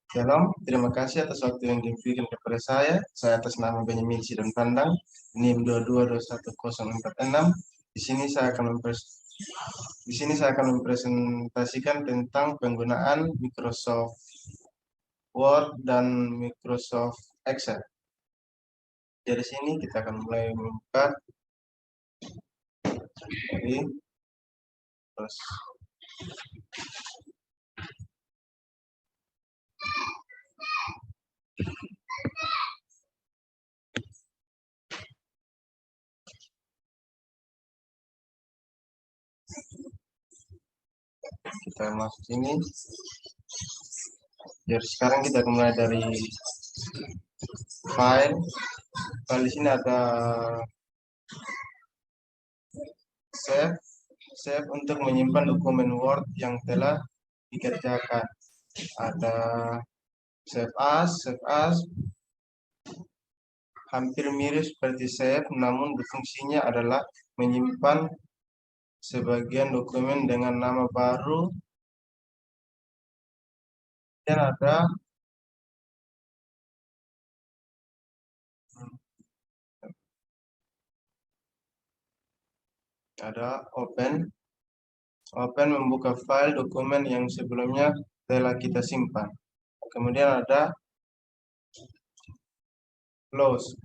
Shalom, terima kasih atas waktu yang diberikan kepada saya. Saya atas nama Benyamin Sidon Pandang, NIM 22211046. Di sini saya akan mempresentasikan tentang penggunaan Microsoft Word dan Microsoft Excel. Dari sini kita akan mulai membuka. Terus kita masuk sini. Jadi sekarang kita mulai dari file. Di sini ada save untuk menyimpan dokumen Word yang telah dikerjakan. Ada save as, hampir mirip seperti save, namun fungsinya adalah menyimpan sebagian dokumen dengan nama baru. Dan ada open membuka file dokumen yang sebelumnya telah kita simpan. Kemudian ada close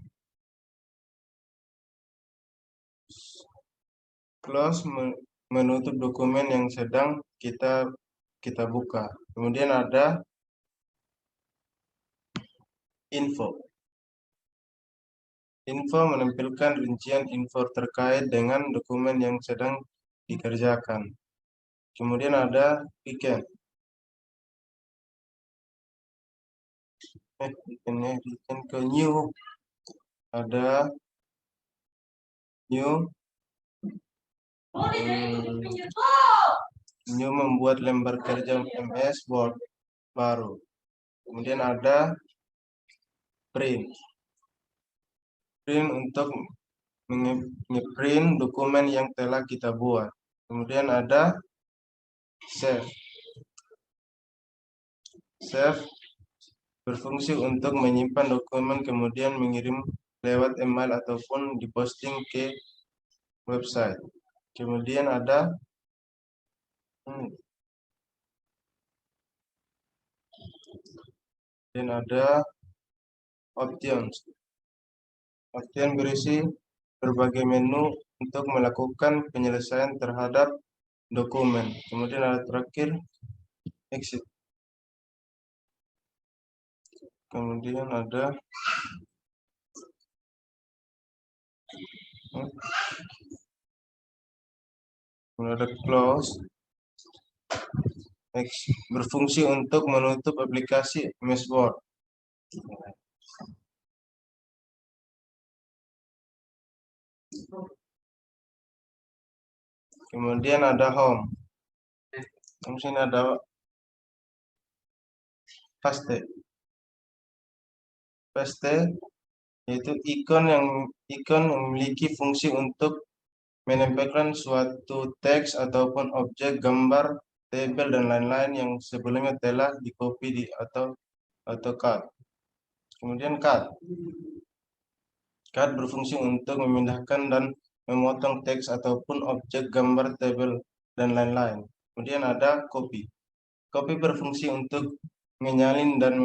menutup dokumen yang sedang kita buka. Kemudian ada info menampilkan rincian info terkait dengan dokumen yang sedang dikerjakan. Kemudian ada weekend. Weekend ke new. Ada new membuat lembar kerja MS Word baru. Kemudian ada print untuk nge-print dokumen yang telah kita buat. Kemudian ada save berfungsi untuk menyimpan dokumen kemudian mengirim lewat email ataupun diposting ke website. Kemudian ada options. Option berisi berbagai menu untuk melakukan penyelesaian terhadap dokumen. Kemudian ada terakhir exit. Kemudian ada close. Berfungsi untuk menutup aplikasi MS Word. Kemudian ada home. Di sini ada paste yaitu ikon yang memiliki fungsi untuk menempelkan suatu teks ataupun objek, gambar, tabel dan lain-lain yang sebelumnya telah di-copy atau cut. Kemudian cut berfungsi untuk memindahkan dan memotong teks ataupun objek, gambar, tabel dan lain-lain. Kemudian ada copy berfungsi untuk menyalin dan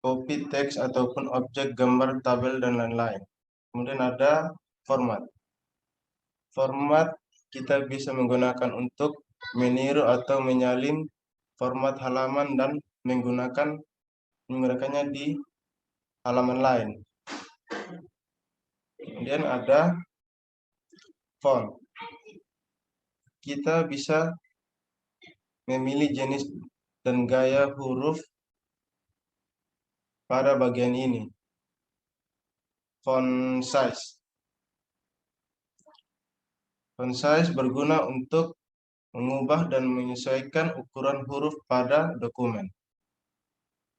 copy teks ataupun objek, gambar, tabel dan lain-lain. Kemudian ada format kita bisa menggunakan untuk meniru atau menyalin format halaman dan menggunakannya di halaman lain. Kemudian ada font. Kita bisa memilih jenis dan gaya huruf pada bagian ini. Font size berguna untuk mengubah dan menyesuaikan ukuran huruf pada dokumen.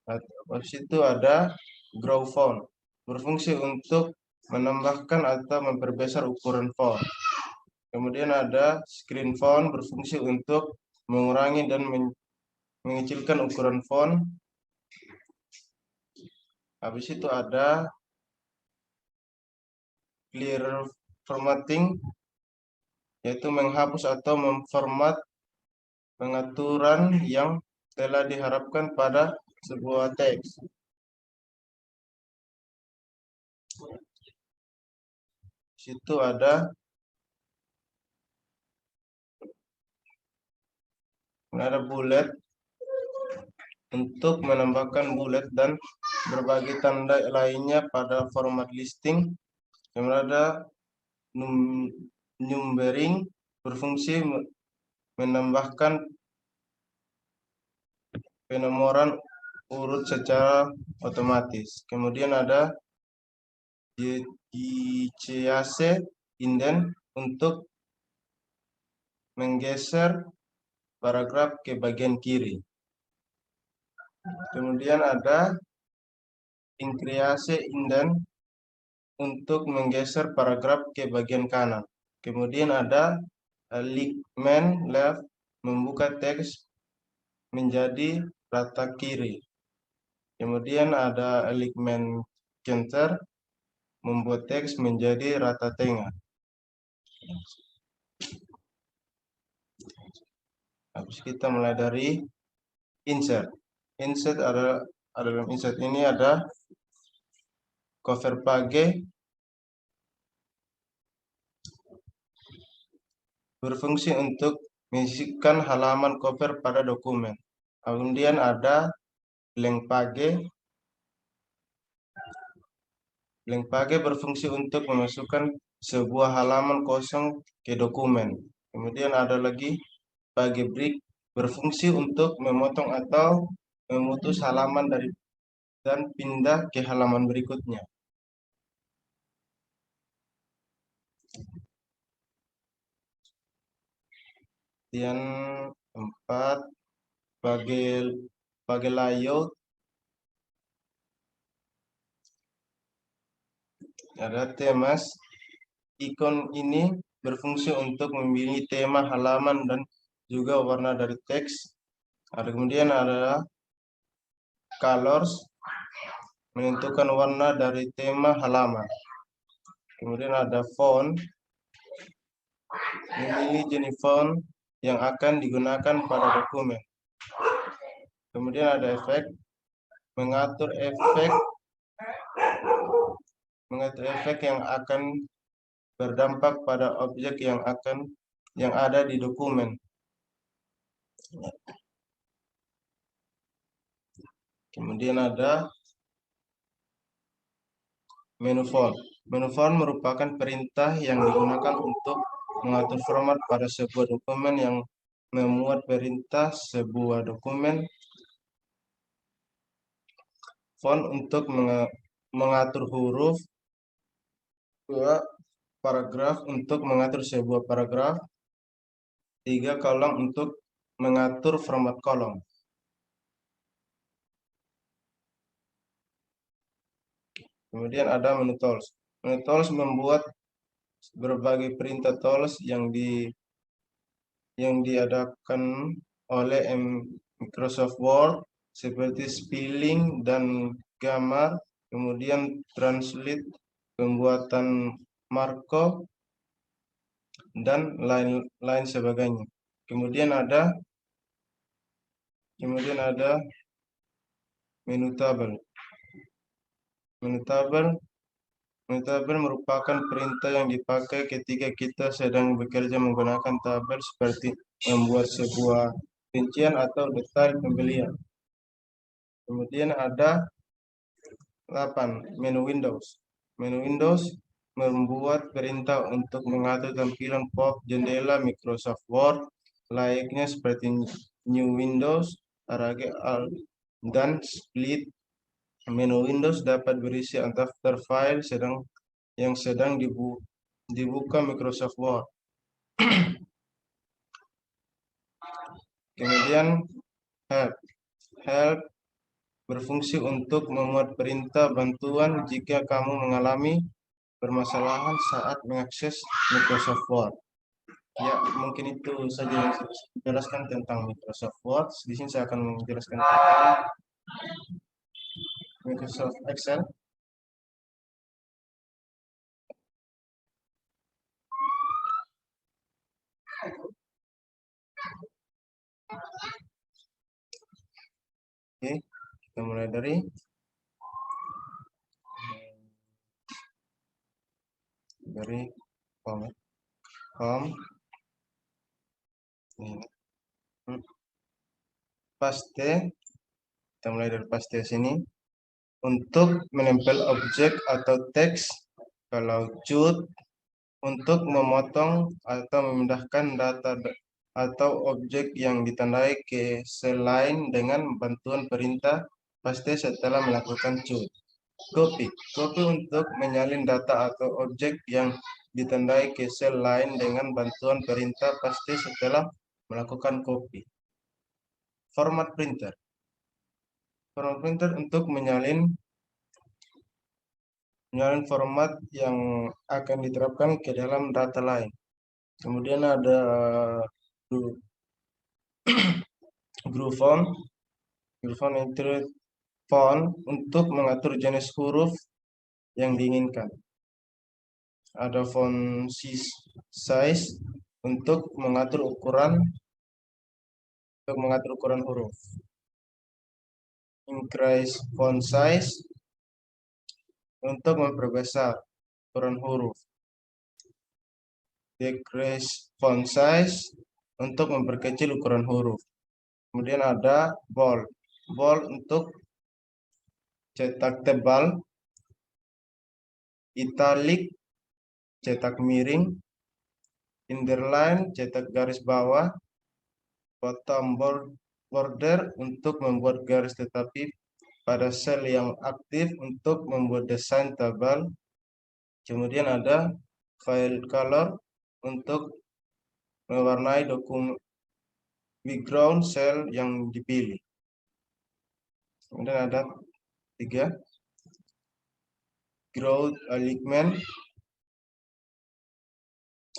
Habis itu ada grow font, berfungsi untuk menambahkan atau memperbesar ukuran font. Kemudian ada screen font, berfungsi untuk mengurangi dan mengecilkan ukuran font. Habis itu ada clear formatting, yaitu menghapus atau memformat pengaturan yang telah diharapkan pada sebuah teks. Situ ada bullet untuk menambahkan bullet dan berbagai tanda lainnya pada format listing. Kemudian ada numbering berfungsi menambahkan penomoran urut secara otomatis. Kemudian ada JCAC indent untuk menggeser paragraf ke bagian kiri. Kemudian ada increase indent untuk menggeser paragraf ke bagian kanan. Kemudian ada alignment left membuka teks menjadi rata kiri. Kemudian ada alignment center membuat teks menjadi rata tengah. Habis kita mulai dari insert. Insert dalam insert ini ada cover page berfungsi untuk mengisikan halaman cover pada dokumen. Kemudian ada blank page. Blank page berfungsi untuk memasukkan sebuah halaman kosong ke dokumen. Kemudian ada lagi page break berfungsi untuk memotong atau memutus halaman dan pindah ke halaman berikutnya. Kemudian 4 page layout. Ada temas. Ikon ini berfungsi untuk memilih tema halaman dan juga warna dari teks. Kemudian ada colors, menentukan warna dari tema halaman. Kemudian ada font, memilih jenis font yang akan digunakan pada dokumen. Kemudian ada efek, mengatur efek yang akan berdampak pada objek yang ada di dokumen. Kemudian ada menu font. Menu font merupakan perintah yang digunakan untuk mengatur format pada sebuah dokumen yang memuat perintah sebuah dokumen. Font untuk mengatur huruf. 2. Paragraf untuk mengatur sebuah paragraf. 3. Kolom untuk mengatur format kolom. Kemudian ada menu tools. Menu tools membuat berbagai perintah tools yang diadakan oleh Microsoft Word seperti spelling dan gambar, kemudian translate, pembuatan markup, dan lain sebagainya. Kemudian ada menu tabel. Menu tabel merupakan perintah yang dipakai ketika kita sedang bekerja menggunakan tabel seperti membuat sebuah rincian atau detail pembelian. Kemudian ada 8. Menu Windows. Menu Windows membuat perintah untuk mengatur tampilan pop jendela Microsoft Word layaknya seperti New Windows, Arrange Alt, dan Split. Menu Windows dapat berisi daftar file yang sedang dibuka Microsoft Word. Kemudian help berfungsi untuk memuat perintah bantuan jika kamu mengalami permasalahan saat mengakses Microsoft Word. Ya, mungkin itu saja yang saya jelaskan tentang Microsoft Word. Di sini saya akan menjelaskan tentang Microsoft Excel. Oke, kita mulai dari home. Home. Ini. Paste. Kita mulai dari paste sini. Untuk menempel objek atau teks, kalau cut, untuk memotong atau memindahkan data atau objek yang ditandai ke sel lain dengan bantuan perintah paste setelah melakukan cut. Copy. Copy untuk menyalin data atau objek yang ditandai ke sel lain dengan bantuan perintah paste setelah melakukan copy. Format printer. Format printer untuk menyalin format yang akan diterapkan ke dalam data lain. Kemudian ada group font. Group font include font untuk mengatur jenis huruf yang diinginkan. Ada font size untuk mengatur ukuran huruf. Increase font size untuk memperbesar ukuran huruf. Decrease font size untuk memperkecil ukuran huruf. Kemudian ada bold. Bold untuk cetak tebal. Italic cetak miring. Underline cetak garis bawah. Bottom border untuk membuat garis tetapi pada sel yang aktif untuk membuat desain tabel. Kemudian ada file color untuk mewarnai dokumen background sel yang dipilih. Kemudian ada 3 growth alignment,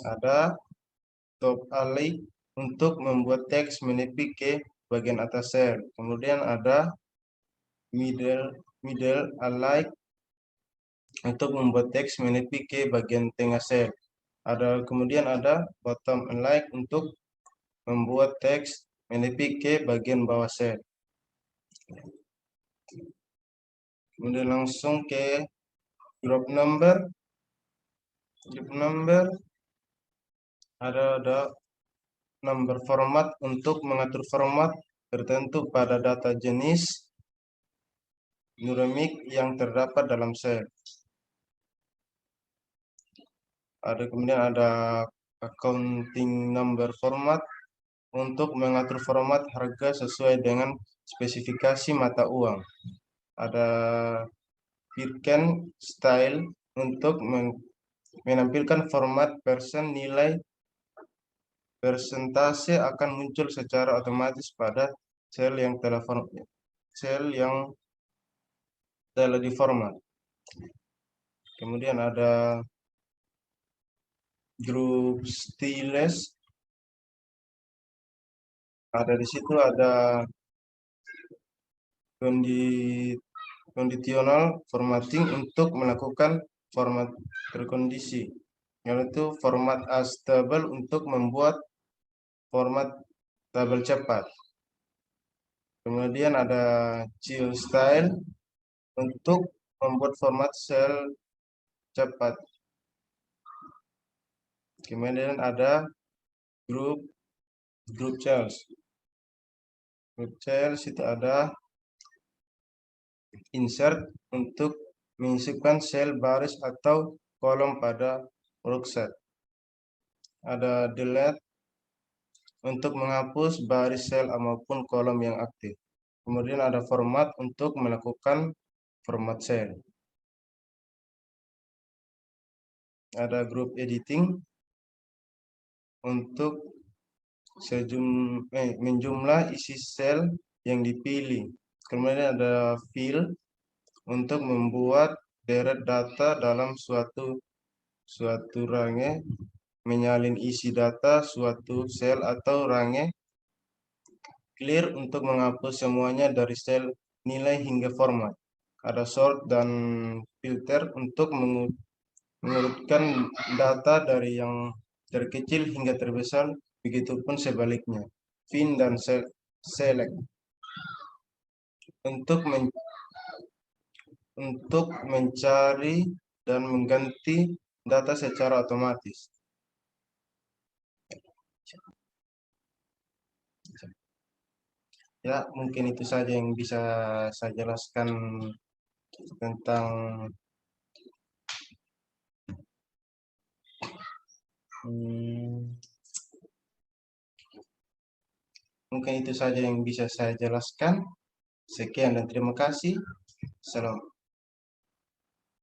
ada top align untuk membuat teks menepi ke bagian atas sel. Kemudian ada middle align untuk membuat teks menepi ke bagian tengah sel. Kemudian ada bottom align untuk membuat teks menepi ke bagian bawah sel. Kemudian langsung ke group number. Group number ada number format untuk mengatur format tertentu pada data jenis numerik yang terdapat dalam sel. Kemudian ada accounting number format untuk mengatur format harga sesuai dengan spesifikasi mata uang. Ada Pirken style untuk menampilkan format persen nilai persentase akan muncul secara otomatis pada sel yang telah diformat. Kemudian ada group styles. Di situ ada conditional formatting untuk melakukan format terkondisi, yaitu format as table untuk membuat format tabel cepat. Kemudian ada chill style untuk membuat format sel cepat. Kemudian ada group cells. Group cells itu ada insert untuk menyisipkan sel baris atau kolom pada worksheet. Ada delete untuk menghapus baris sel maupun kolom yang aktif. Kemudian ada format untuk melakukan format sel. Ada group editing untuk menjumlah isi sel yang dipilih. Kemudian ada fill untuk membuat deret data dalam suatu range. menyalin isi data suatu sel atau range. Clear untuk menghapus semuanya dari sel nilai hingga format. Ada sort dan filter untuk mengurutkan data dari yang terkecil hingga terbesar, begitupun sebaliknya. Fin dan select untuk mencari dan mengganti data secara otomatis. Ya, mungkin itu saja yang bisa saya jelaskan tentang mungkin itu saja yang bisa saya jelaskan. Sekian dan terima kasih. Salam.